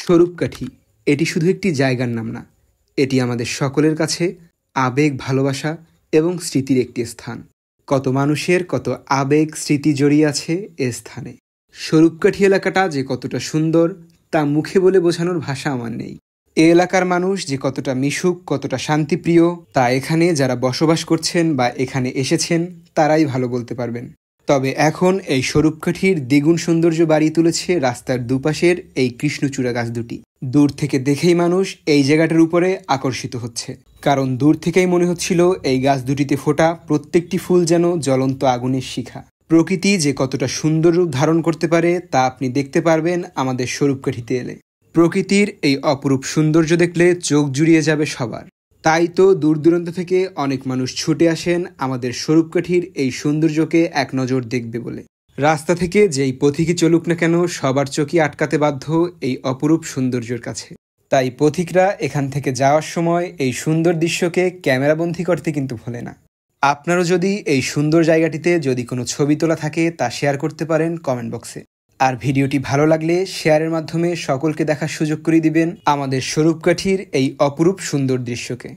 স্বরূপকাঠি এটি শুধু একটি জায়গার নাম না, এটি আমাদের সকলের কাছে আবেগ, ভালোবাসা এবং স্মৃতির একটি স্থান। কত মানুষের কত আবেগ, স্মৃতি জড়িয়ে আছে এ স্থানে। স্বরূপকাঠি এলাকাটা যে কতটা সুন্দর তা মুখে বলে বোঝানোর ভাষা আমার নেই। এ এলাকার মানুষ যে কতটা মিশুক, কতটা শান্তিপ্রিয় তা এখানে যারা বসবাস করছেন বা এখানে এসেছেন তারাই ভালো বলতে পারবেন। তবে এখন এই স্বরূপকাঠির দ্বিগুণ সৌন্দর্য বাড়িয়ে তুলেছে রাস্তার দুপাশের এই কৃষ্ণচূড়া গাছ দুটি। দূর থেকে দেখেই মানুষ এই জায়গাটার উপরে আকর্ষিত হচ্ছে, কারণ দূর থেকেই মনে হচ্ছিল এই গাছ দুটিতে ফোটা প্রত্যেকটি ফুল যেন জ্বলন্ত আগুনের শিখা। প্রকৃতি যে কতটা সুন্দর রূপ ধারণ করতে পারে তা আপনি দেখতে পারবেন আমাদের স্বরূপকাঠিতে এলে। প্রকৃতির এই অপরূপ সৌন্দর্য দেখলে চোখ জুড়িয়ে যাবে সবার। তাই তো দূর দূরান্ত থেকে অনেক মানুষ ছুটে আসেন আমাদের স্বরূপকাঠির এই সৌন্দর্যকে এক নজর দেখবে বলে। রাস্তা থেকে যেই পথিকই চলুক না কেন, সবার চোখই আটকাতে বাধ্য এই অপরূপ সৌন্দর্যের কাছে। তাই পথিকরা এখান থেকে যাওয়ার সময় এই সুন্দর দৃশ্যকে ক্যামেরাবন্দী করতে কিন্তু ভোলে না। আপনারও যদি এই সুন্দর জায়গাটিতে যদি কোনো ছবি তোলা থাকে তা শেয়ার করতে পারেন কমেন্ট বক্সে। আর ভিডিওটি ভালো লাগলে শেয়ারের মাধ্যমে সকলকে দেখার সুযোগ করে দিবেন আমাদের স্বরূপকাঠির এই অপরূপ সুন্দর দৃশ্যকে।